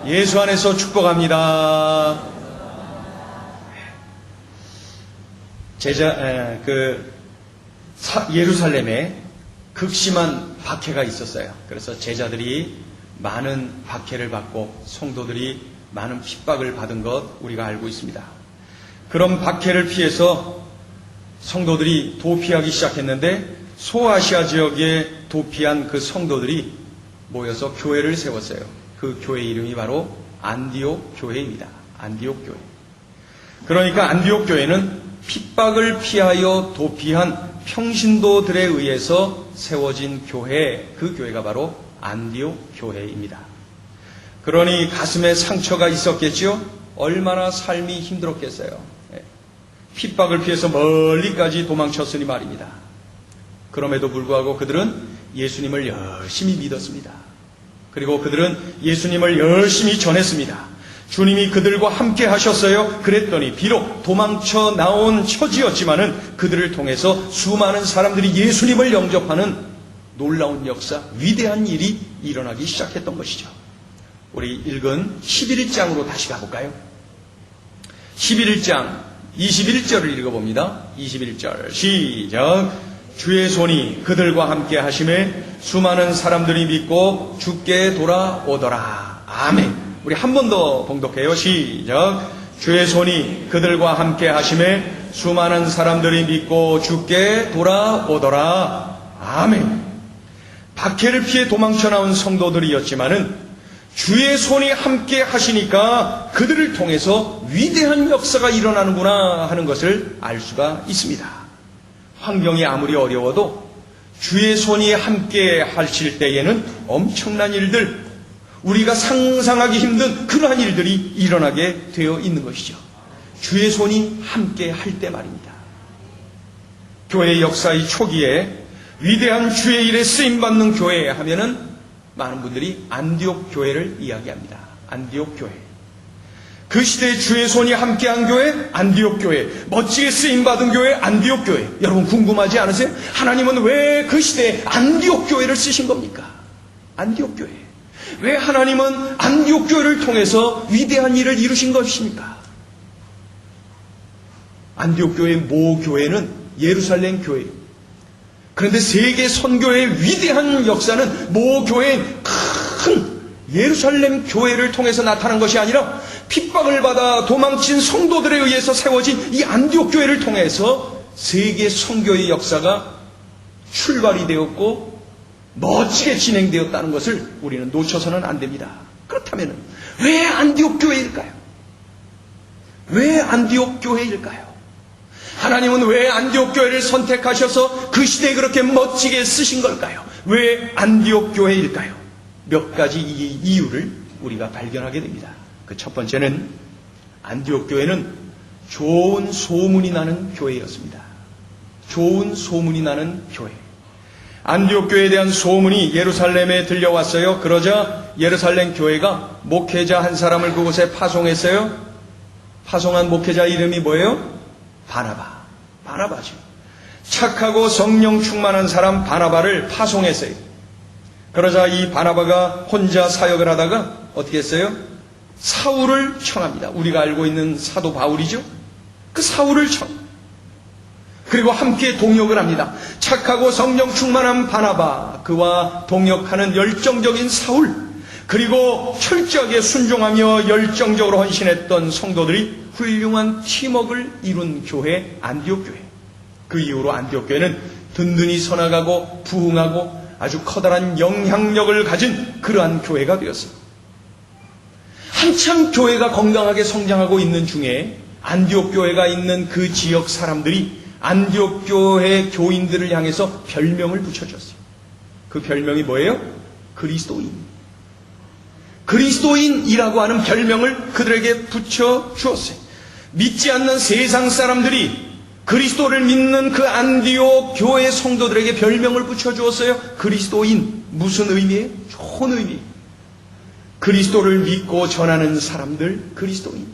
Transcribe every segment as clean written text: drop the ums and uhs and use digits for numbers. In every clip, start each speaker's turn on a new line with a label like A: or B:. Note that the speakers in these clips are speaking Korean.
A: 예수 안에서 축복합니다. 예루살렘에 극심한 박해가 있었어요. 그래서 제자들이 많은 박해를 받고 성도들이 많은 핍박을 받은 것 우리가 알고 있습니다. 그런 박해를 피해서 성도들이 도피하기 시작했는데 소아시아 지역에 도피한 그 성도들이 모여서 교회를 세웠어요. 그 교회 이름이 바로 안디옥 교회입니다. 안디옥 교회. 그러니까 안디옥 교회는 핍박을 피하여 도피한 평신도들에 의해서 세워진 교회, 그 교회가 바로 안디옥 교회입니다. 그러니 가슴에 상처가 있었겠지요? 얼마나 삶이 힘들었겠어요. 핍박을 피해서 멀리까지 도망쳤으니 말입니다. 그럼에도 불구하고 그들은 예수님을 열심히 믿었습니다. 그리고 그들은 예수님을 열심히 전했습니다. 주님이 그들과 함께 하셨어요. 그랬더니 비록 도망쳐 나온 처지였지만은 그들을 통해서 수많은 사람들이 예수님을 영접하는 놀라운 역사, 위대한 일이 일어나기 시작했던 것이죠. 우리 읽은 11장으로 다시 가볼까요? 11장 21절을 읽어봅니다. 21절 시작. 주의 손이 그들과 함께 하심에 수많은 사람들이 믿고 주께 돌아오더라. 아멘. 우리 한 번 더 봉독해요. 시작. 주의 손이 그들과 함께 하심에 수많은 사람들이 믿고 주께 돌아오더라. 아멘. 박해를 피해 도망쳐 나온 성도들이었지만은 주의 손이 함께 하시니까 그들을 통해서 위대한 역사가 일어나는구나 하는 것을 알 수가 있습니다. 환경이 아무리 어려워도 주의 손이 함께 하실 때에는 엄청난 일들, 우리가 상상하기 힘든 그러한 일들이 일어나게 되어 있는 것이죠. 주의 손이 함께 할 때 말입니다. 교회 역사의 초기에 위대한 주의 일에 쓰임받는 교회 하면은 많은 분들이 안디옥 교회를 이야기합니다. 안디옥 교회. 그 시대에 주의 손이 함께한 교회, 안디옥 교회. 멋지게 쓰임받은 교회, 안디옥 교회. 여러분 궁금하지 않으세요? 하나님은 왜 그 시대에 안디옥 교회를 쓰신 겁니까? 안디옥 교회. 왜 하나님은 안디옥 교회를 통해서 위대한 일을 이루신 것입니까? 안디옥 교회의 모 교회는 예루살렘 교회. 그런데 세계 선교의 위대한 역사는 모 교회의 큰 예루살렘 교회를 통해서 나타난 것이 아니라 핍박을 받아 도망친 성도들에 의해서 세워진 이 안디옥 교회를 통해서 세계 선교의 역사가 출발이 되었고 멋지게 진행되었다는 것을 우리는 놓쳐서는 안 됩니다. 그렇다면 왜 안디옥 교회일까요? 왜 안디옥 교회일까요? 하나님은 왜 안디옥 교회를 선택하셔서 그 시대에 그렇게 멋지게 쓰신 걸까요? 왜 안디옥 교회일까요? 몇 가지 이유를 우리가 발견하게 됩니다. 그 첫 번째는 안디옥 교회는 좋은 소문이 나는 교회였습니다. 좋은 소문이 나는 교회. 안디옥 교회에 대한 소문이 예루살렘에 들려왔어요. 그러자 예루살렘 교회가 목회자 한 사람을 그곳에 파송했어요. 파송한 목회자 이름이 뭐예요? 바나바죠. 착하고 성령 충만한 사람 바나바를 파송했어요. 그러자 이 바나바가 혼자 사역을 하다가 어떻게 했어요? 사울을 청합니다. 우리가 알고 있는 사도 바울이죠. 그 사울을 그리고 함께 동역을 합니다. 착하고 성령 충만한 바나바, 그와 동역하는 열정적인 사울, 그리고 철저하게 순종하며 열정적으로 헌신했던 성도들이 훌륭한 팀워크를 이룬 교회, 안디옥 교회. 그 이후로 안디옥 교회는 든든히 서나가고 부흥하고 아주 커다란 영향력을 가진 그러한 교회가 되었습니다. 한참 교회가 건강하게 성장하고 있는 중에 안디옥 교회가 있는 그 지역 사람들이 안디옥 교회 교인들을 향해서 별명을 붙여줬어요. 그 별명이 뭐예요? 그리스도인. 그리스도인이라고 하는 별명을 그들에게 붙여주었어요. 믿지 않는 세상 사람들이 그리스도를 믿는 그 안디옥 교회 성도들에게 별명을 붙여주었어요. 그리스도인. 무슨 의미예요? 좋은 의미. 그리스도를 믿고 전하는 사람들, 그리스도인.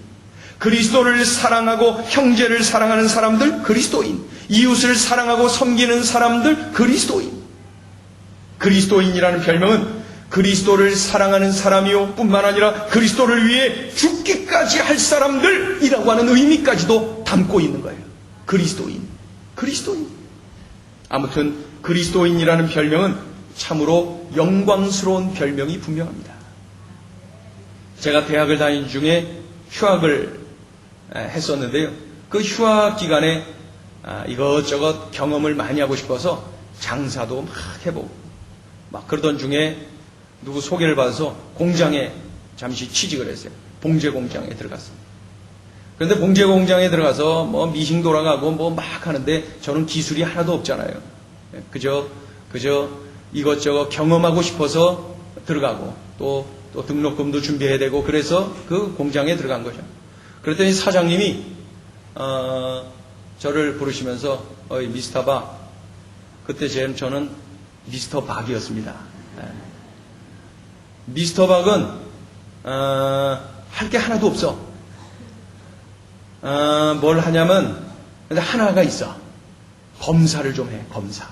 A: 그리스도를 사랑하고 형제를 사랑하는 사람들, 그리스도인. 이웃을 사랑하고 섬기는 사람들, 그리스도인. 그리스도인이라는 별명은 그리스도를 사랑하는 사람이요 뿐만 아니라 그리스도를 위해 죽기까지 할 사람들이라고 하는 의미까지도 담고 있는 거예요. 그리스도인. 아무튼 그리스도인이라는 별명은 참으로 영광스러운 별명이 분명합니다. 제가 대학을 다닌 중에 휴학을 했었는데요. 그 휴학 기간에 이것저것 경험을 많이 하고 싶어서 장사도 막 해보고 막 그러던 중에 누구 소개를 받아서 공장에 잠시 취직을 했어요. 봉제 공장에 들어갔습니다. 그런데 봉제 공장에 들어가서 뭐 미싱 돌아가고 뭐 막 하는데 저는 기술이 하나도 없잖아요. 그저 이것저것 경험하고 싶어서 들어가고 또 등록금도 준비해야 되고 그래서 그 공장에 들어간 거죠. 그랬더니 사장님이 저를 부르시면서 미스터 박, 그때 저는 미스터 박이었습니다. 미스터 박은 할 게 하나도 없어. 뭘 하냐면 근데 하나가 있어. 검사를 좀 해. 검사.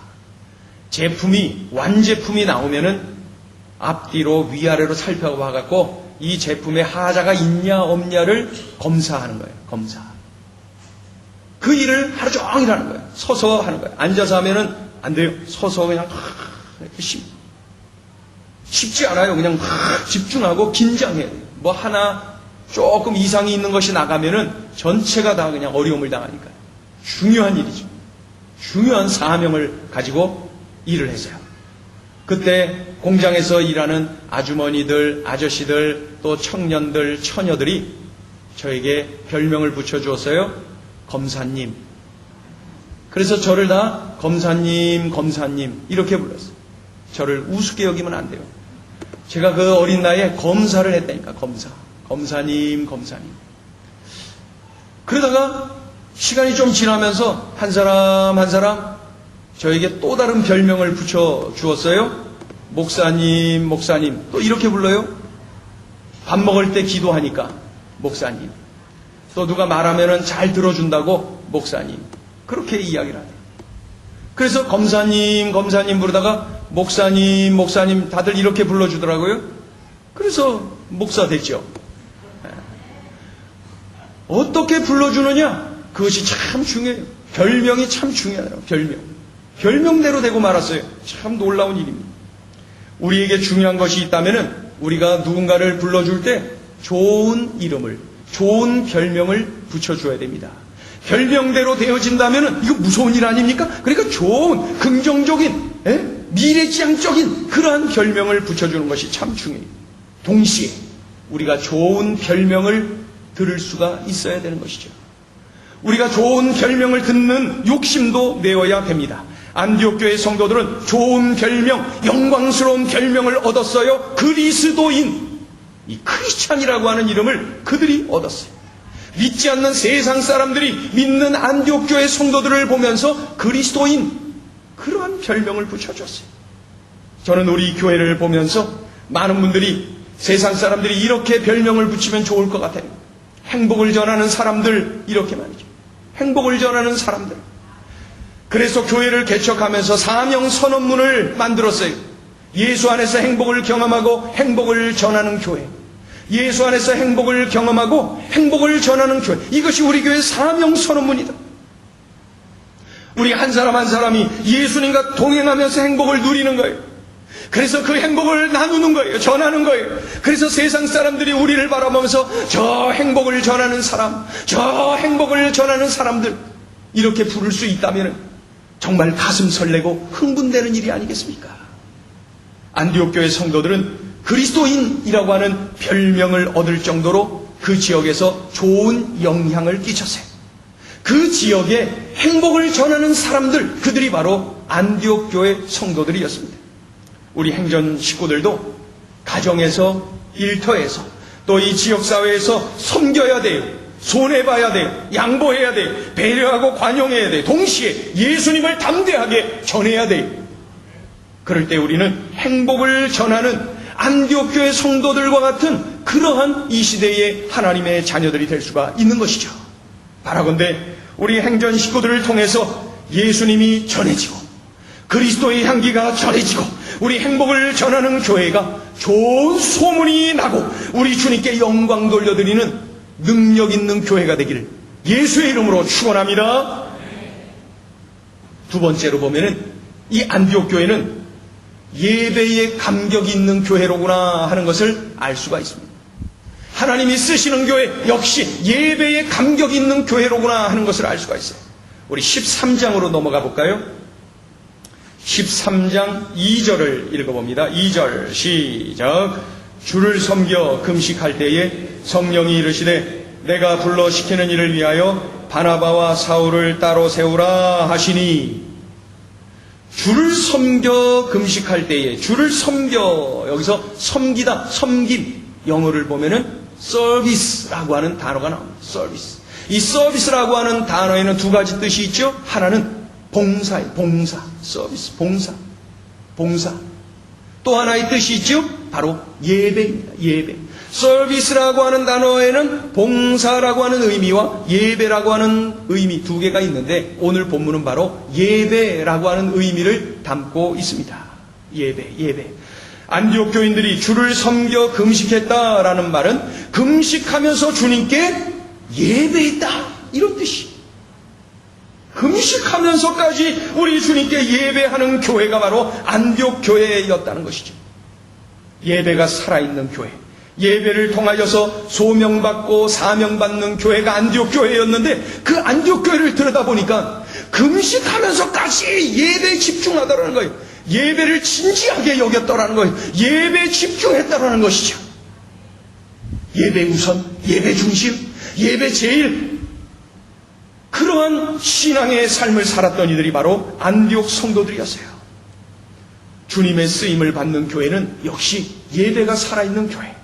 A: 완제품이 나오면은 앞뒤로 위아래로 살펴봐갖고 이 제품에 하자가 있냐 없냐를 검사하는 거예요. 검사. 그 일을 하루 종일 하는 거예요. 서서 하는 거예요. 앉아서 하면은 안 돼요. 서서 그냥 쉽지 않아요. 그냥 집중하고 긴장해야 돼요. 뭐 하나 조금 이상이 있는 것이 나가면은 전체가 다 그냥 어려움을 당하니까요. 중요한 일이죠. 중요한 사명을 가지고 일을 했어요. 그때 공장에서 일하는 아주머니들, 아저씨들, 또 청년들, 처녀들이 저에게 별명을 붙여주었어요. 검사님. 그래서 저를 다 검사님 이렇게 불렀어요. 저를 우습게 여기면 안 돼요. 제가 그 어린 나이에 검사를 했다니까. 검사님. 그러다가 시간이 좀 지나면서 한 사람 저에게 또 다른 별명을 붙여주었어요. 목사님 또 이렇게 불러요. 밥 먹을 때 기도하니까 목사님. 또 누가 말하면은 잘 들어준다고 목사님. 그렇게 이야기를 하네요. 그래서 검사님 부르다가 목사님 다들 이렇게 불러주더라고요. 그래서 목사 됐죠. 어떻게 불러주느냐? 그것이 참 중요해요. 별명이 참 중요해요. 별명대로 되고 말았어요. 참 놀라운 일입니다. 우리에게 중요한 것이 있다면은 우리가 누군가를 불러줄 때 좋은 이름을, 좋은 별명을 붙여줘야 됩니다. 별명대로 되어진다면은 이거 무서운 일 아닙니까? 그러니까 좋은, 긍정적인, 미래지향적인 그러한 별명을 붙여주는 것이 참 중요해요. 동시에 우리가 좋은 별명을 들을 수가 있어야 되는 것이죠. 우리가 좋은 별명을 듣는 욕심도 내어야 됩니다. 안디옥 교회 성도들은 좋은 별명, 영광스러운 별명을 얻었어요. 그리스도인, 이 크리스찬이라고 하는 이름을 그들이 얻었어요. 믿지 않는 세상 사람들이 믿는 안디옥 교회 성도들을 보면서 그리스도인, 그러한 별명을 붙여줬어요. 저는 우리 교회를 보면서 많은 분들이 세상 사람들이 이렇게 별명을 붙이면 좋을 것 같아요. 행복을 전하는 사람들, 이렇게 말이죠. 행복을 전하는 사람들. 그래서 교회를 개척하면서 사명 선언문을 만들었어요. 예수 안에서 행복을 경험하고 행복을 전하는 교회. 예수 안에서 행복을 경험하고 행복을 전하는 교회. 이것이 우리 교회의 사명 선언문이다. 우리 한 사람 한 사람이 예수님과 동행하면서 행복을 누리는 거예요. 그래서 그 행복을 나누는 거예요. 전하는 거예요. 그래서 세상 사람들이 우리를 바라보면서 저 행복을 전하는 사람, 저 행복을 전하는 사람들, 이렇게 부를 수 있다면 정말 가슴 설레고 흥분되는 일이 아니겠습니까? 안디옥 교회 성도들은 그리스도인이라고 하는 별명을 얻을 정도로 그 지역에서 좋은 영향을 끼쳤어요. 그 지역에 행복을 전하는 사람들, 그들이 바로 안디옥 교회 성도들이었습니다. 우리 행전 식구들도 가정에서, 일터에서, 또 이 지역사회에서 섬겨야 돼요. 손해봐야 돼요. 양보해야 돼요. 배려하고 관용해야 돼요. 동시에 예수님을 담대하게 전해야 돼요. 그럴 때 우리는 행복을 전하는 안디옥 교회 성도들과 같은 그러한 이 시대의 하나님의 자녀들이 될 수가 있는 것이죠. 바라건대 우리 행전 식구들을 통해서 예수님이 전해지고 그리스도의 향기가 전해지고 우리 행복을 전하는 교회가 좋은 소문이 나고 우리 주님께 영광 돌려드리는 능력 있는 교회가 되기를 예수의 이름으로 축원합니다. 두 번째로 보면은 이 안디옥 교회는 예배에 감격이 있는 교회로구나 하는 것을 알 수가 있습니다. 하나님이 쓰시는 교회 역시 예배에 감격이 있는 교회로구나 하는 것을 알 수가 있어요. 우리 13장으로 넘어가 볼까요? 13장 2절을 읽어봅니다. 2절 시작. 주를 섬겨 금식할 때에 성령이 이르시되 내가 불러 시키는 일을 위하여 바나바와 사울을 따로 세우라 하시니. 주를 섬겨 금식할 때에, 주를 섬겨, 여기서 섬기다, 섬김, 영어를 보면은 서비스라고 하는 단어가 나옵니다. 서비스. 이 서비스라고 하는 단어에는 두 가지 뜻이 있죠. 하나는 봉사예요. 봉사. 서비스. 봉사. 봉사. 또 하나의 뜻이 있죠. 바로 예배입니다. 예배. 서비스라고 하는 단어에는 봉사라고 하는 의미와 예배라고 하는 의미 두 개가 있는데 오늘 본문은 바로 예배라고 하는 의미를 담고 있습니다. 예배, 예배. 안디옥 교인들이 주를 섬겨 금식했다라는 말은 금식하면서 주님께 예배했다 이런 뜻이. 금식하면서까지 우리 주님께 예배하는 교회가 바로 안디옥 교회였다는 것이죠. 예배가 살아있는 교회, 예배를 통하여서 소명받고 사명받는 교회가 안디옥 교회였는데 그 안디옥 교회를 들여다보니까 금식하면서까지 예배에 집중하더라는 거예요. 예배를 진지하게 여겼더라는 거예요. 예배에 집중했다라는 것이죠. 예배 우선, 예배 중심, 예배 제일, 그러한 신앙의 삶을 살았던 이들이 바로 안디옥 성도들이었어요. 주님의 쓰임을 받는 교회는 역시 예배가 살아있는 교회.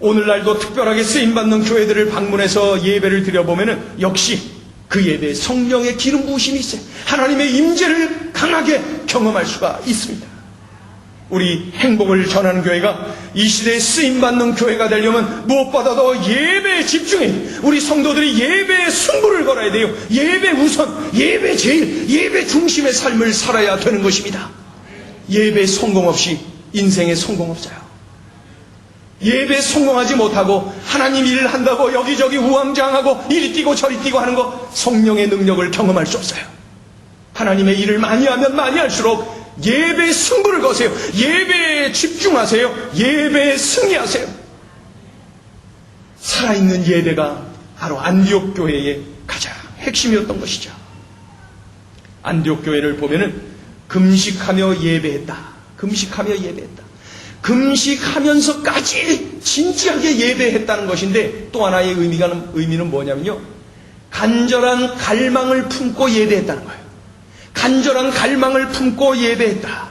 A: 오늘날도 특별하게 쓰임받는 교회들을 방문해서 예배를 드려보면 역시 그 예배에 성령의 기름 부으심이 있어요. 하나님의 임재를 강하게 경험할 수가 있습니다. 우리 행복을 전하는 교회가 이 시대에 쓰임받는 교회가 되려면 무엇보다도 예배에 집중해. 우리 성도들이 예배에 승부를 걸어야 돼요. 예배 우선, 예배 제일, 예배 중심의 삶을 살아야 되는 것입니다. 예배 성공 없이 인생에 성공 없어요. 예배 성공하지 못하고 하나님 일을 한다고 여기저기 우왕좌왕하고 이리 뛰고 저리 뛰고 하는 거 성령의 능력을 경험할 수 없어요. 하나님의 일을 많이 하면 많이 할수록 예배에 승부를 거세요. 예배에 집중하세요. 예배에 승리하세요. 살아있는 예배가 바로 안디옥 교회의 가장 핵심이었던 것이죠. 안디옥 교회를 보면은 금식하며 예배했다. 금식하며 예배했다. 금식하면서까지 진지하게 예배했다는 것인데 또 하나의 의미는 뭐냐면요. 간절한 갈망을 품고 예배했다는 거예요. 간절한 갈망을 품고 예배했다.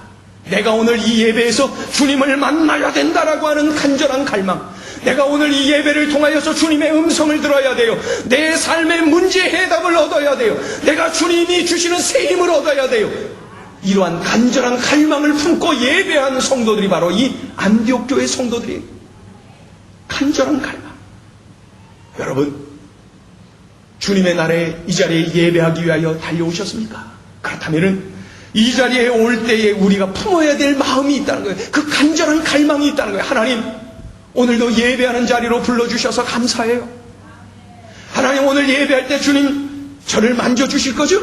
A: 내가 오늘 이 예배에서 주님을 만나야 된다라고 하는 간절한 갈망. 내가 오늘 이 예배를 통하여서 주님의 음성을 들어야 돼요. 내 삶의 문제 해답을 얻어야 돼요. 내가 주님이 주시는 새 힘을 얻어야 돼요. 이러한 간절한 갈망을 품고 예배하는 성도들이 바로 이 안디옥 교회 성도들이에요. 간절한 갈망. 여러분, 주님의 날에 이 자리에 예배하기 위하여 달려오셨습니까? 그렇다면은 이 자리에 올 때에 우리가 품어야 될 마음이 있다는 거예요. 그 간절한 갈망이 있다는 거예요. 하나님, 오늘도 예배하는 자리로 불러주셔서 감사해요. 하나님, 오늘 예배할 때 주님 저를 만져주실 거죠?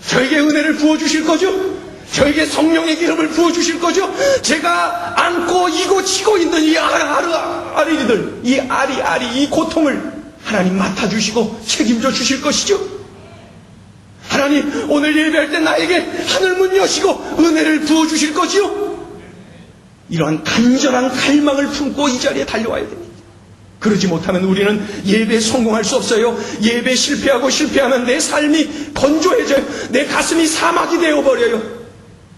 A: 저에게 은혜를 부어주실 거죠? 저에게 성령의 기름을 부어주실 거죠? 제가 안고 이고 치고 있는 이 아리들, 이 아리, 이 고통을 하나님 맡아주시고 책임져 주실 것이죠? 하나님, 오늘 예배할 때 나에게 하늘문 여시고 은혜를 부어주실 거지요? 이러한 간절한 갈망을 품고 이 자리에 달려와야 됩니다. 그러지 못하면 우리는 예배에 성공할 수 없어요. 예배에 실패하면 내 삶이 건조해져요. 내 가슴이 사막이 되어버려요.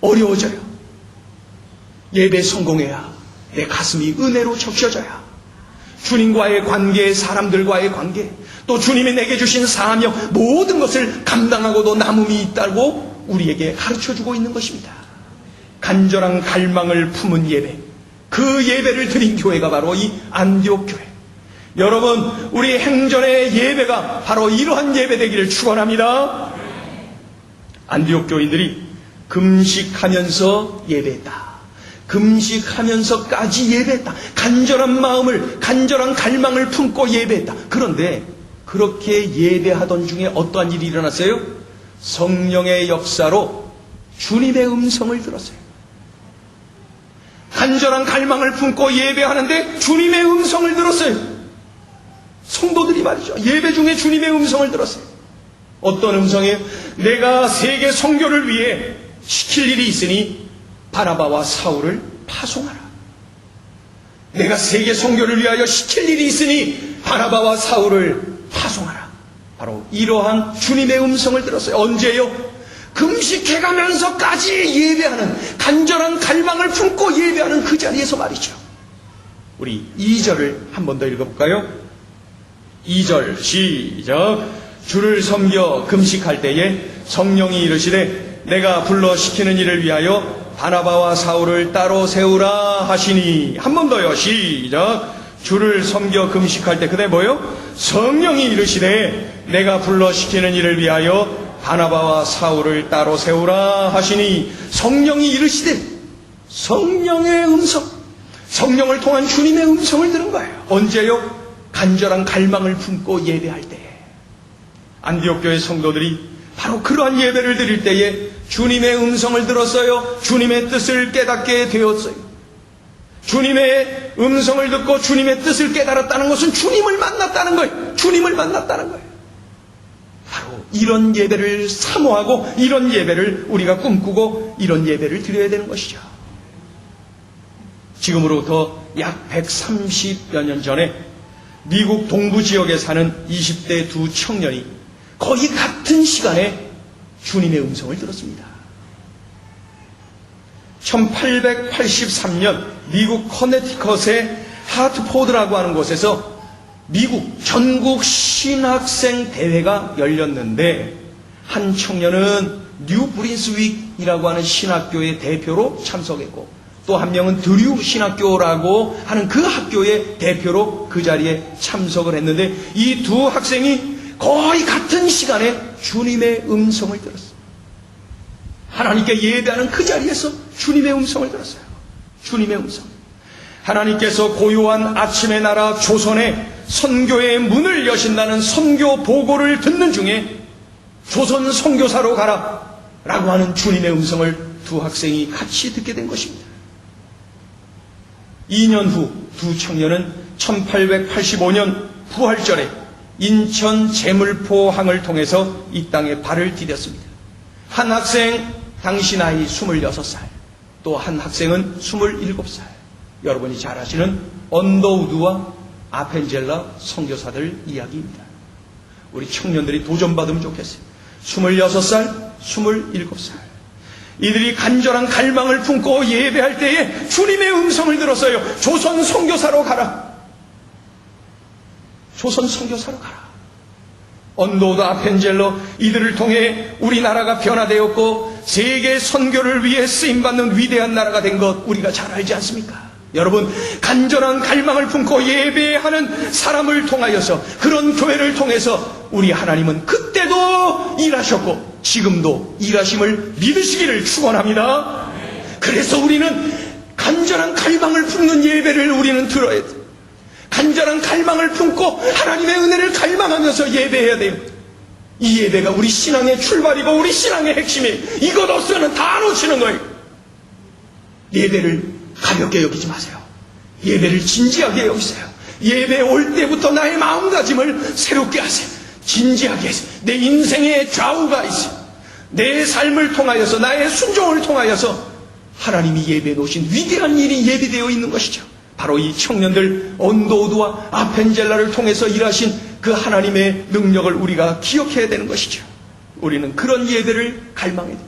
A: 어려워져요. 예배에 성공해야 내 가슴이 은혜로 적셔져야 주님과의 관계, 사람들과의 관계, 또 주님이 내게 주신 사명, 모든 것을 감당하고도 남음이 있다고 우리에게 가르쳐주고 있는 것입니다. 간절한 갈망을 품은 예배, 그 예배를 드린 교회가 바로 이 안디옥 교회. 여러분, 우리 행전의 예배가 바로 이러한 예배 되기를 축원합니다. 안디옥 교인들이 금식하면서 예배했다. 금식하면서까지 예배했다. 간절한 마음을, 간절한 갈망을 품고 예배했다. 그런데 그렇게 예배하던 중에 어떠한 일이 일어났어요? 성령의 역사로 주님의 음성을 들었어요. 간절한 갈망을 품고 예배하는데 주님의 음성을 들었어요. 성도들이 말이죠. 예배 중에 주님의 음성을 들었어요. 어떤 음성이에요? 내가 세계 선교를 위해 시킬 일이 있으니 바나바와 사울을 파송하라. 내가 세계 선교를 위하여 시킬 일이 있으니 바나바와 사울을 파송하라. 바로 이러한 주님의 음성을 들었어요. 언제요? 금식해가면서까지 예배하는, 간절한 갈망을 품고 예배하는 그 자리에서 말이죠. 우리 2절을 한 번 더 읽어볼까요? 2절 시작. 주를 섬겨 금식할 때에 성령이 이르시되 내가 불러 시키는 일을 위하여 바나바와 사울을 따로 세우라 하시니. 한 번 더요. 시작. 주를 섬겨 금식할 때 그때 뭐요? 성령이 이르시되 내가 불러 시키는 일을 위하여 바나바와 사울을 따로 세우라 하시니. 성령이 이르시되, 성령의 음성, 성령을 통한 주님의 음성을 들은 거예요. 언제요? 간절한 갈망을 품고 예배할 때에. 안디옥 교회 성도들이 바로 그러한 예배를 드릴 때에 주님의 음성을 들었어요. 주님의 뜻을 깨닫게 되었어요. 주님의 음성을 듣고 주님의 뜻을 깨달았다는 것은 주님을 만났다는 거예요. 주님을 만났다는 거예요. 바로 이런 예배를 사모하고 이런 예배를 우리가 꿈꾸고 이런 예배를 드려야 되는 것이죠. 지금으로부터 약 130여 년 전에 미국 동부 지역에 사는 20대 두 청년이 거의 같은 시간에 주님의 음성을 들었습니다. 1883년 미국 커네티컷의 하트포드라고 하는 곳에서 미국 전국 신학생 대회가 열렸는데 한 청년은 뉴 브린스윅이라고 하는 신학교의 대표로 참석했고 또 한 명은 드류 신학교라고 하는 그 학교의 대표로 그 자리에 참석을 했는데 이 두 학생이 거의 같은 시간에 주님의 음성을 들었어요. 하나님께 예배하는 그 자리에서 주님의 음성을 들었어요. 주님의 음성. 하나님께서 고요한 아침의 나라 조선에 선교의 문을 여신다는 선교 보고를 듣는 중에 조선 선교사로 가라 라고 하는 주님의 음성을 두 학생이 같이 듣게 된 것입니다. 2년 후 두 청년은 1885년 부활절에 인천 제물포항을 통해서 이 땅에 발을 디뎠습니다. 한 학생 당시 나이 26살, 또 한 학생은 27살. 여러분이 잘 아시는 언더우드와 아펜젤라 선교사들 이야기입니다. 우리 청년들이 도전받으면 좋겠어요. 26살, 27살. 이들이 간절한 갈망을 품고 예배할 때에 주님의 음성을 들었어요. 조선 선교사로 가라. 조선 선교사로 가라. 언더우드 아펜젤러 이들을 통해 우리나라가 변화되었고 세계 선교를 위해 쓰임받는 위대한 나라가 된 것 우리가 잘 알지 않습니까? 여러분, 간절한 갈망을 품고 예배하는 사람을 통하여서 그런 교회를 통해서 우리 하나님은 그때도 일하셨고 지금도 일하심을 믿으시기를 축원합니다. 그래서 우리는 간절한 갈망을 품는 예배를 우리는 들어야 돼요. 간절한 갈망을 품고 하나님의 은혜를 갈망하면서 예배해야 돼요. 이 예배가 우리 신앙의 출발이고 우리 신앙의 핵심이에요. 이것 없으면 다 놓치는 거예요. 예배를 가볍게 여기지 마세요. 예배를 진지하게 여기세요. 예배 올 때부터 나의 마음가짐을 새롭게 하세요. 진지하게 하세요. 내 인생의 좌우가 있어요. 내 삶을 통하여서 나의 순종을 통하여서 하나님이 예배해 놓으신 위대한 일이 예배되어 있는 것이죠. 바로 이 청년들 언더우드와 아펜젤라를 통해서 일하신 그 하나님의 능력을 우리가 기억해야 되는 것이죠. 우리는 그런 예배를 갈망해야 돼요.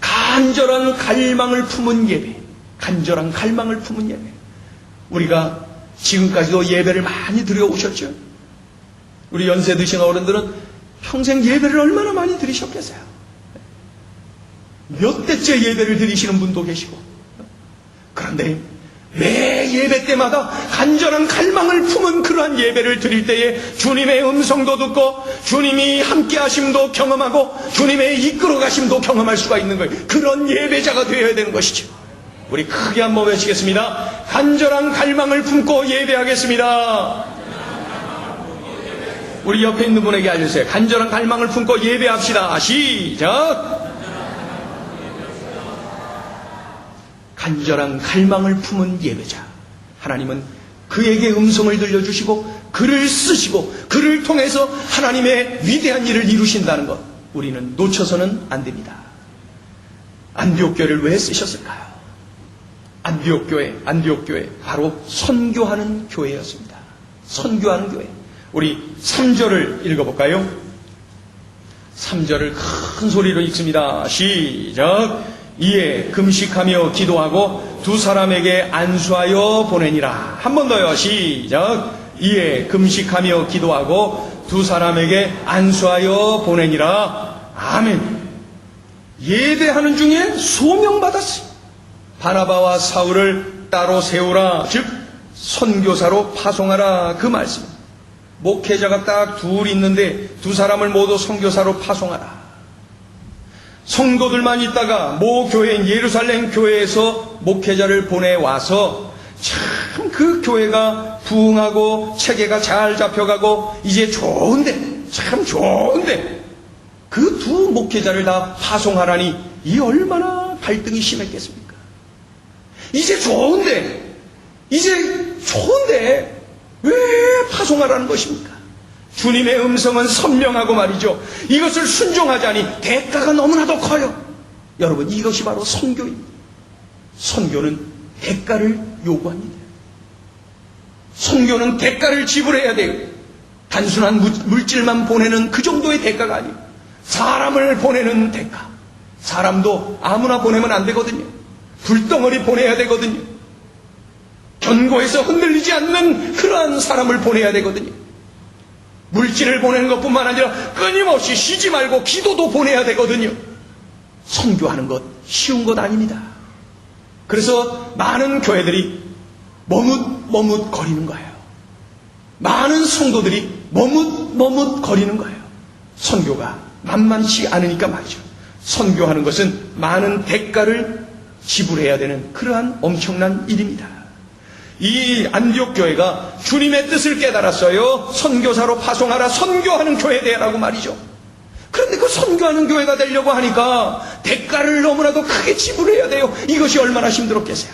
A: 간절한 갈망을 품은 예배. 간절한 갈망을 품은 예배. 우리가 지금까지도 예배를 많이 드려오셨죠. 우리 연세 드신 어른들은 평생 예배를 얼마나 많이 드리셨겠어요. 몇 대째 예배를 드리시는 분도 계시고. 그런데 매 예배 때마다 간절한 갈망을 품은 그러한 예배를 드릴 때에 주님의 음성도 듣고 주님이 함께 하심도 경험하고 주님의 이끌어 가심도 경험할 수가 있는 거예요. 그런 예배자가 되어야 되는 것이죠. 우리 크게 한번 외치겠습니다. 간절한 갈망을 품고 예배하겠습니다. 우리 옆에 있는 분에게 알려주세요. 간절한 갈망을 품고 예배합시다. 시작. 간절한 갈망을 품은 예배자. 하나님은 그에게 음성을 들려주시고 그를 쓰시고 그를 통해서 하나님의 위대한 일을 이루신다는 것, 우리는 놓쳐서는 안 됩니다. 안디옥 교회를 왜 쓰셨을까요? 안디옥 교회 바로 선교하는 교회였습니다. 선교하는 교회. 우리 3절을 읽어볼까요? 3절을 큰 소리로 읽습니다. 시작. 이에 금식하며 기도하고 두 사람에게 안수하여 보내니라. 한 번 더요. 시작. 이에 금식하며 기도하고 두 사람에게 안수하여 보내니라. 아멘. 예배하는 중에 소명받았어요. 바나바와 사울을 따로 세우라. 즉 선교사로 파송하라. 그 말씀. 목회자가 딱 둘 있는데 두 사람을 모두 선교사로 파송하라. 성도들만 있다가 모 교회인 예루살렘 교회에서 목회자를 보내와서 참 그 교회가 부흥하고 체계가 잘 잡혀가고 이제 좋은데, 참 좋은데 그 두 목회자를 다 파송하라니 이 얼마나 갈등이 심했겠습니까? 이제 좋은데 왜 파송하라는 것입니까? 주님의 음성은 선명하고 말이죠. 이것을 순종하자니 대가가 너무나도 커요. 여러분, 이것이 바로 선교입니다. 선교는 대가를 요구합니다. 선교는 대가를 지불해야 돼요. 단순한 물질만 보내는 그 정도의 대가가 아니에요. 사람을 보내는 대가. 사람도 아무나 보내면 안 되거든요. 불덩어리 보내야 되거든요. 견고해서 흔들리지 않는 그러한 사람을 보내야 되거든요. 물질을 보내는 것뿐만 아니라 끊임없이 쉬지 말고 기도도 보내야 되거든요. 선교하는 것 쉬운 것 아닙니다. 그래서 많은 교회들이 머뭇거리는 거예요. 많은 성도들이 머뭇거리는 거예요. 선교가 만만치 않으니까 말이죠. 선교하는 것은 많은 대가를 지불해야 되는 그러한 엄청난 일입니다. 이 안디옥 교회가 주님의 뜻을 깨달았어요. 선교사로 파송하라. 선교하는 교회되라고 말이죠. 그런데 그 선교하는 교회가 되려고 하니까 대가를 너무나도 크게 지불해야 돼요. 이것이 얼마나 힘들었겠어요.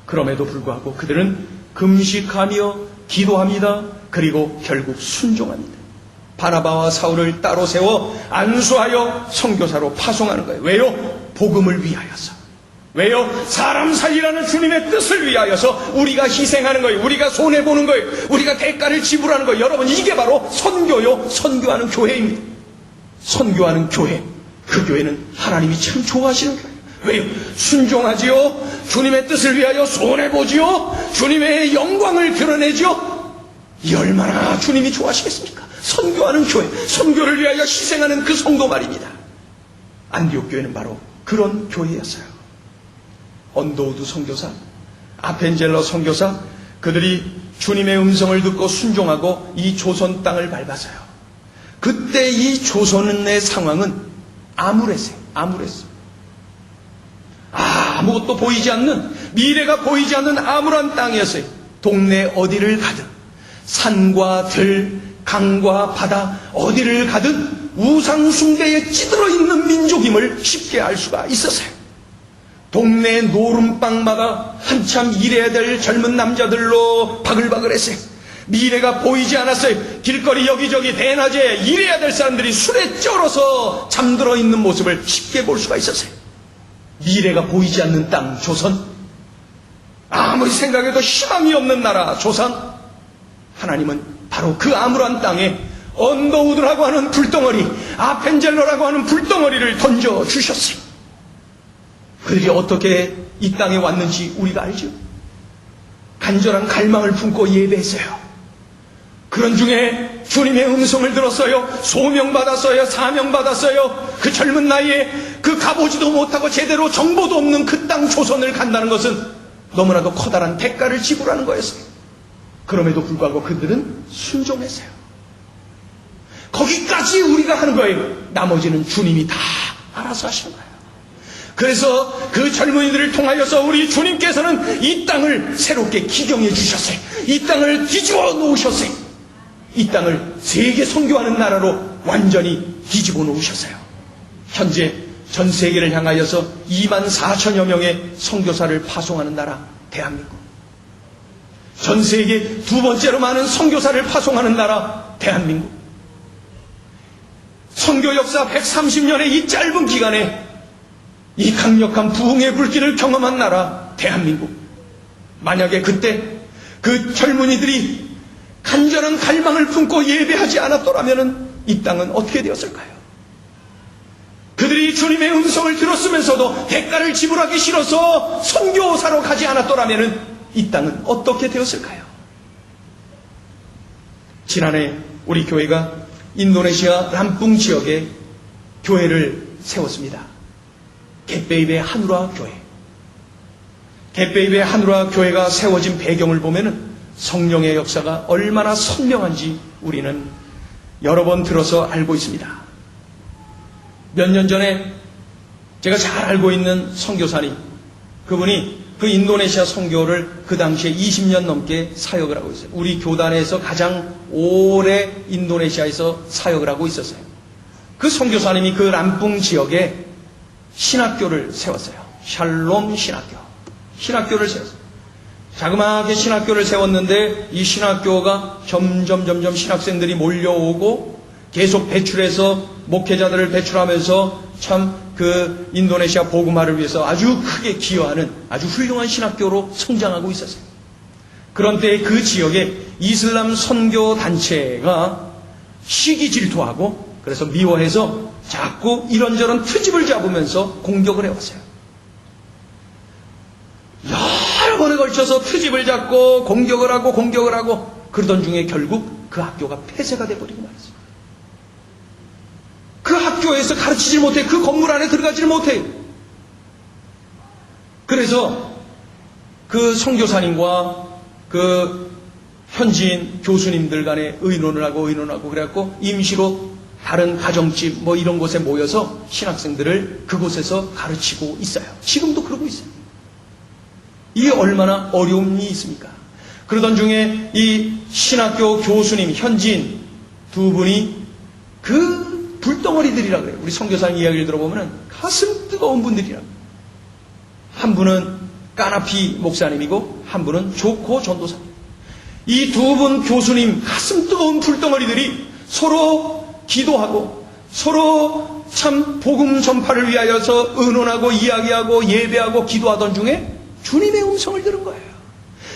A: 그럼에도 불구하고 그들은 금식하며 기도합니다. 그리고 결국 순종합니다. 바나바와 사울을 따로 세워 안수하여 선교사로 파송하는 거예요. 왜요? 복음을 위하여서. 왜요? 사람 살리라는 주님의 뜻을 위하여서 우리가 희생하는 거예요. 우리가 손해보는 거예요. 우리가 대가를 지불하는 거예요. 여러분, 이게 바로 선교요. 선교하는 교회입니다. 선교하는 교회. 그 교회는 하나님이 참 좋아하시는 교회예요. 왜요? 순종하지요. 주님의 뜻을 위하여 손해보지요. 주님의 영광을 드러내지요. 이 얼마나 주님이 좋아하시겠습니까? 선교하는 교회. 선교를 위하여 희생하는 그 성도 말입니다. 안디옥 교회는 바로 그런 교회였어요. 언더우드 선교사, 아펜젤러 선교사, 그들이 주님의 음성을 듣고 순종하고 이 조선 땅을 밟았어요. 그때 이 조선의 상황은 암울했어요. 아무것도 보이지 않는, 미래가 보이지 않는 암울한 땅이었어요. 동네 어디를 가든 산과 들, 강과 바다 어디를 가든 우상 숭배에 찌들어 있는 민족임을 쉽게 알 수가 있었어요. 동네 노름방마다 한참 일해야 될 젊은 남자들로 바글바글했어요. 미래가 보이지 않았어요. 길거리 여기저기 대낮에 일해야 될 사람들이 술에 쩔어서 잠들어 있는 모습을 쉽게 볼 수가 있었어요. 미래가 보이지 않는 땅 조선, 아무리 생각해도 희망이 없는 나라 조선. 하나님은 바로 그 암울한 땅에 언더우드라고 하는 불덩어리, 아펜젤러라고 하는 불덩어리를 던져주셨어요. 그들이 어떻게 이 땅에 왔는지 우리가 알죠. 간절한 갈망을 품고 예배했어요. 그런 중에 주님의 음성을 들었어요. 소명받았어요. 사명받았어요. 그 젊은 나이에 그 가보지도 못하고 제대로 정보도 없는 그 땅 조선을 간다는 것은 너무나도 커다란 대가를 지불하는 거였어요. 그럼에도 불구하고 그들은 순종했어요. 거기까지 우리가 하는 거예요. 나머지는 주님이 다 알아서 하시는 거예요. 그래서 그 젊은이들을 통하여서 우리 주님께서는 이 땅을 새롭게 기경해 주셨어요. 이 땅을 뒤집어 놓으셨어요. 이 땅을 세계 선교하는 나라로 완전히 뒤집어 놓으셨어요. 현재 전 세계를 향하여서 2만 4천여 명의 선교사를 파송하는 나라 대한민국. 전 세계 두 번째로 많은 선교사를 파송하는 나라 대한민국. 선교 역사 130년의 이 짧은 기간에 이 강력한 부흥의 불길을 경험한 나라 대한민국. 만약에 그때 그 젊은이들이 간절한 갈망을 품고 예배하지 않았더라면 이 땅은 어떻게 되었을까요? 그들이 주님의 음성을 들었으면서도 대가를 지불하기 싫어서 선교사로 가지 않았더라면 이 땅은 어떻게 되었을까요? 지난해 우리 교회가 인도네시아 람뿡 지역에 교회를 세웠습니다. 갯베입의 하누라 교회. 갯베입의 하누라 교회가 세워진 배경을 보면은 성령의 역사가 얼마나 선명한지 우리는 여러 번 들어서 알고 있습니다. 몇 년 전에 제가 잘 알고 있는 선교사님, 그분이 그 인도네시아 선교를 그 당시에 20년 넘게 사역을 하고 있어요. 우리 교단에서 가장 오래 인도네시아에서 사역을 하고 있었어요. 그 선교사님이 그 람뿡 지역에 신학교를 세웠어요. 샬롬 신학교. 신학교를 세웠어요. 자그마하게 신학교를 세웠는데 이 신학교가 점점 신학생들이 몰려오고 계속 배출해서 목회자들을 배출하면서 참 그 인도네시아 복음화를 위해서 아주 크게 기여하는 아주 훌륭한 신학교로 성장하고 있었어요. 그런 때에 그 지역에 이슬람 선교 단체가 시기 질투하고 그래서 미워해서 자꾸 이런저런 트집을 잡으면서 공격을 해왔어요. 여러 번에 걸쳐서 트집을 잡고 공격을 하고 그러던 중에 결국 그 학교가 폐쇄가 돼버리고 말았어요. 그 학교에서 가르치질 못해. 그 건물 안에 들어가질 못해. 그래서 그 선교사님과 그 현지인 교수님들 간에 의논을 하고 그래갖고 임시로 다른 가정집 뭐 이런 곳에 모여서 신학생들을 그곳에서 가르치고 있어요. 지금도 그러고 있어요. 이게 얼마나 어려움이 있습니까? 그러던 중에 이 신학교 교수님, 현지인 두 분이 그 불덩어리들이라 그래요. 우리 선교사님 이야기를 들어보면 가슴 뜨거운 분들이라. 한 분은 까나피 목사님이고 한 분은 조코 전도사님. 이 두 분 교수님 가슴 뜨거운 불덩어리들이 서로 기도하고 서로 참 복음 전파를 위하여서 의논하고 이야기하고 예배하고 기도하던 중에 주님의 음성을 들은 거예요.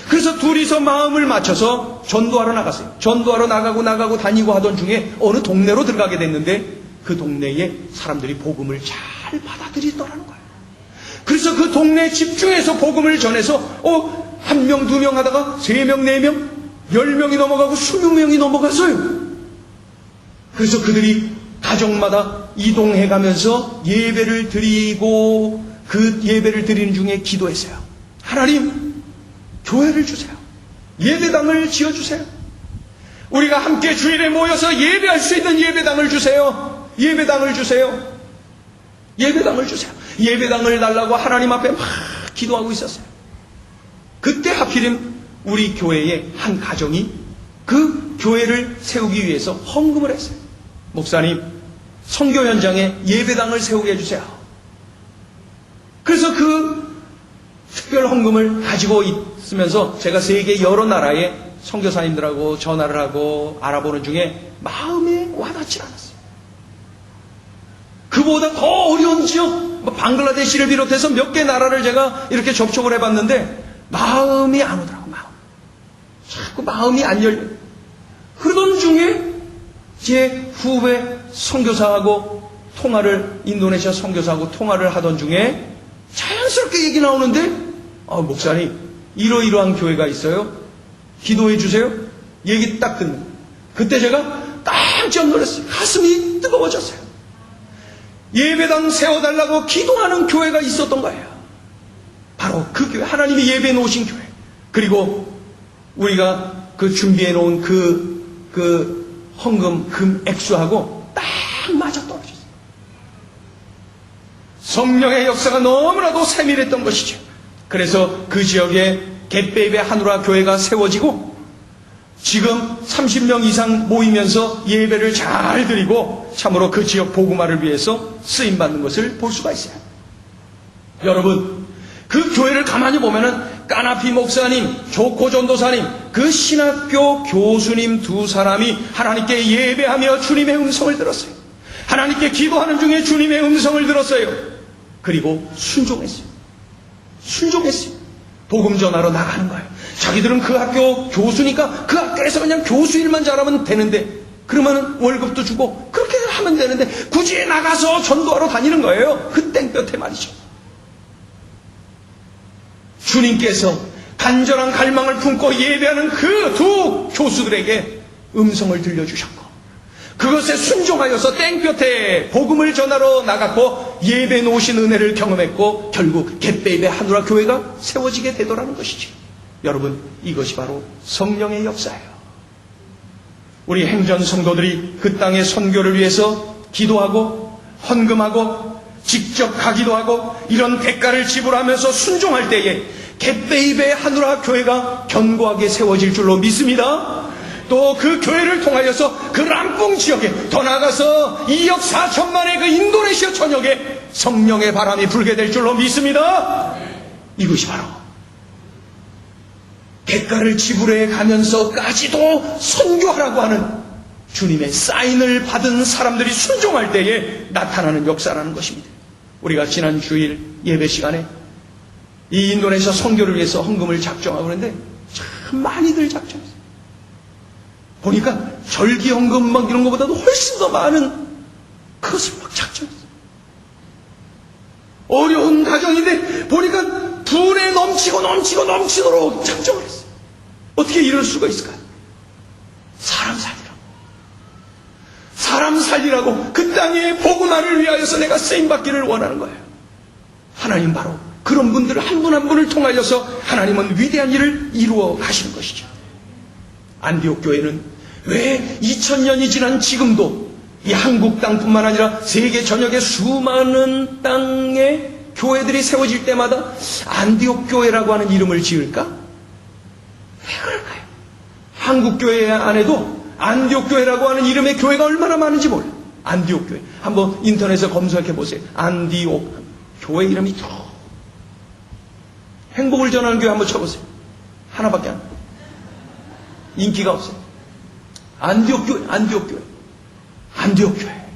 A: 그래서 둘이서 마음을 맞춰서 전도하러 나갔어요. 전도하러 나가고 다니고 하던 중에 어느 동네로 들어가게 됐는데 그 동네에 사람들이 복음을 잘 받아들이더라는 거예요. 그래서 그 동네에 집중해서 복음을 전해서 한 명, 두 명 하다가 3명, 4명, 10명이 넘어가고 20명이 넘어갔어요. 그래서 그들이 가정마다 이동해 가면서 예배를 드리고 그 예배를 드리는 중에 기도했어요. 하나님, 교회를 주세요. 예배당을 지어주세요. 우리가 함께 주일에 모여서 예배할 수 있는 예배당을 주세요. 예배당을 주세요. 예배당을 주세요. 예배당을 달라고 하나님 앞에 막 기도하고 있었어요. 그때 하필이면 우리 교회의 한 가정이 그 교회를 세우기 위해서 헌금을 했어요. 목사님, 선교 현장에 예배당을 세우게 해주세요. 그래서 그 특별 헌금을 가지고 있으면서 제가 세계 여러 나라의 선교사님들하고 전화를 하고 알아보는 중에 마음에 와닿지 않았어요. 그보다 더 어려운 지역, 방글라데시를 비롯해서 몇 개 나라를 제가 이렇게 접촉을 해봤는데 마음이 안 오더라고. 자꾸 마음이 안 열려요. 그러던 중에 제 후배 선교사하고 인도네시아 선교사하고 통화를 하던 중에 자연스럽게 얘기 나오는데 목사님, 이러이러한 교회가 있어요. 기도해 주세요. 얘기 딱 듣는. 그때 제가 깜짝 놀랐어요. 가슴이 뜨거워졌어요. 예배당 세워달라고 기도하는 교회가 있었던 거예요. 바로 그 교회, 하나님이 예배해 놓으신 교회. 그리고 우리가 그 준비해 놓은 그 헌금 금 액수하고 딱 맞아 떨어졌어요. 성령의 역사가 너무나도 세밀했던 것이죠. 그래서 그 지역에 겟베이베 한우라 교회가 세워지고 지금 30명 이상 모이면서 예배를 잘 드리고 참으로 그 지역 복음화를 위해서 쓰임받는 것을 볼 수가 있어요. 여러분, 그 교회를 가만히 보면은 까나피 목사님, 조코 전도사님, 그 신학교 교수님 두 사람이 하나님께 예배하며 주님의 음성을 들었어요. 하나님께 기도하는 중에 주님의 음성을 들었어요. 그리고 순종했어요. 복음 전하러 나가는 거예요. 자기들은 그 학교 교수니까 그 학교에서 그냥 교수 일만 잘하면 되는데, 그러면 월급도 주고 그렇게 하면 되는데 굳이 나가서 전도하러 다니는 거예요. 그 땡볕에 말이죠. 주님께서 간절한 갈망을 품고 예배하는 그 두 교수들에게 음성을 들려주셨고, 그것에 순종하여서 땡볕에 복음을 전하러 나갔고 예배 놓으신 은혜를 경험했고 결국 겟베이베 한우라 교회가 세워지게 되더라는 것이죠. 여러분, 이것이 바로 성령의 역사예요. 우리 행전 성도들이 그 땅의 선교를 위해서 기도하고 헌금하고 직접 가기도 하고 이런 대가를 지불하면서 순종할 때에 겟베이베 한우라 교회가 견고하게 세워질 줄로 믿습니다. 또 그 교회를 통하여서 그 람뽕 지역에, 더 나아가서 2억 4천만의 그 인도네시아 전역에 성령의 바람이 불게 될 줄로 믿습니다. 이것이 바로 대가를 지불해 가면서까지도 선교하라고 하는 주님의 사인을 받은 사람들이 순종할 때에 나타나는 역사라는 것입니다. 우리가 지난 주일 예배 시간에 이 인도네시아 선교를 위해서 헌금을 작정하고 그러는데 참 많이들 작정했어요. 보니까 절기 헌금 막 이런 것보다도 훨씬 더 많은 그것을 막 작정했어요. 어려운 가정인데 보니까 분에 넘치도록 작정을 했어요. 어떻게 이럴 수가 있을까요? 사람 살리라고 그 땅의 복음화를 위하여서 내가 쓰임받기를 원하는 거예요. 하나님 바로 그런 분들을 한 분 한 분을 통하여서 하나님은 위대한 일을 이루어 가시는 것이죠. 안디옥 교회는 왜 2000년이 지난 지금도 이 한국 땅뿐만 아니라 세계 전역의 수많은 땅에 교회들이 세워질 때마다 안디옥 교회라고 하는 이름을 지을까? 왜 그럴까요? 한국 교회 안에도 안디옥 교회라고 하는 이름의 교회가 얼마나 많은지 몰라요. 안디옥 교회. 한번 인터넷에 검색해 보세요. 안디옥. 교회 이름이 더. 행복을 전하는 교회 한번 쳐보세요. 하나밖에 안 돼요. 인기가 없어요. 안디옥 교회. 안디옥 교회.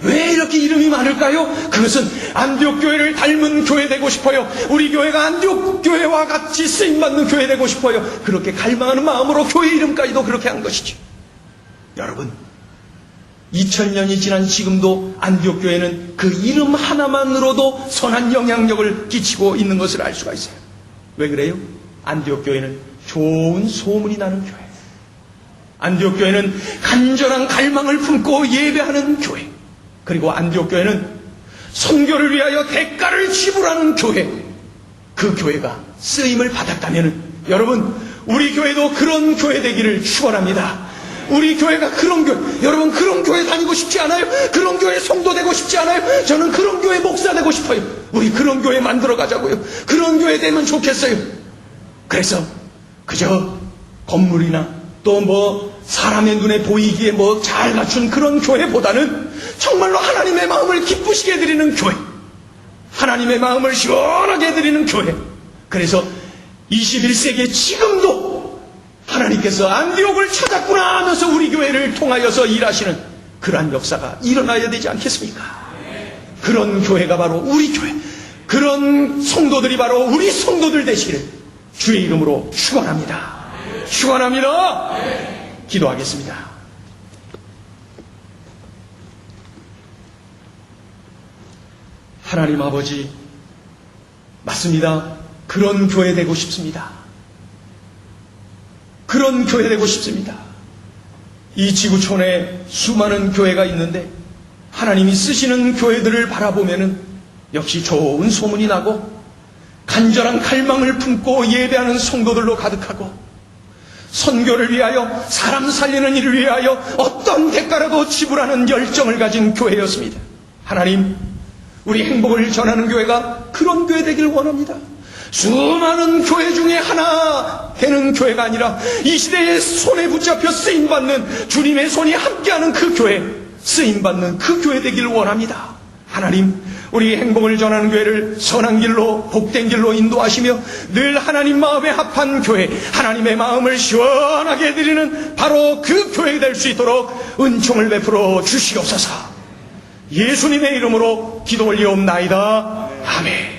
A: 왜 이렇게 이름이 많을까요? 그것은 안디옥 교회를 닮은 교회 되고 싶어요. 우리 교회가 안디옥 교회와 같이 쓰임받는 교회 되고 싶어요. 그렇게 갈망하는 마음으로 교회 이름까지도 그렇게 한 것이죠. 여러분, 2000년이 지난 지금도 안디옥 교회는 그 이름 하나만으로도 선한 영향력을 끼치고 있는 것을 알 수가 있어요. 왜 그래요? 안디옥 교회는 좋은 소문이 나는 교회. 안디옥 교회는 간절한 갈망을 품고 예배하는 교회. 그리고 안디옥 교회는 선교를 위하여 대가를 지불하는 교회. 그 교회가 쓰임을 받았다면 여러분, 우리 교회도 그런 교회 되기를 축원합니다. 우리 교회가 그런 교회, 여러분 그런 교회 다니고 싶지 않아요? 그런 교회 성도 되고 싶지 않아요? 저는 그런 교회 목사 되고 싶어요. 우리 그런 교회 만들어 가자고요. 그런 교회 되면 좋겠어요. 그래서 그저 건물이나 또 사람의 눈에 보이기에 잘 갖춘 그런 교회보다는 정말로 하나님의 마음을 기쁘시게 해드리는 교회, 하나님의 마음을 시원하게 해드리는 교회. 그래서 21세기에 지금도 하나님께서 안디옥을 찾았구나 하면서 우리 교회를 통하여서 일하시는 그러한 역사가 일어나야 되지 않겠습니까? 그런 교회가 바로 우리 교회, 그런 성도들이 바로 우리 성도들 되시기를 주의 이름으로 축원합니다. 축원합니다. 기도하겠습니다. 하나님 아버지, 맞습니다. 그런 교회 되고 싶습니다. 그런 교회 되고 싶습니다. 이 지구촌에 수많은 교회가 있는데 하나님이 쓰시는 교회들을 바라보면은 역시 좋은 소문이 나고 간절한 갈망을 품고 예배하는 성도들로 가득하고 선교를 위하여, 사람 살리는 일을 위하여 어떤 대가라도 지불하는 열정을 가진 교회였습니다. 하나님, 우리 행복을 전하는 교회가 그런 교회 되길 원합니다. 수많은 교회 중에 하나 되는 교회가 아니라 이 시대에 손에 붙잡혀 쓰임받는 주님의 손이 함께하는 그 교회, 쓰임받는 그 교회 되길 원합니다. 하나님, 우리 행복을 전하는 교회를 선한 길로, 복된 길로 인도하시며 늘 하나님 마음에 합한 교회, 하나님의 마음을 시원하게 해드리는 바로 그 교회 될 수 있도록 은총을 베풀어 주시옵소서. 예수님의 이름으로 기도 올리옵나이다. 아멘.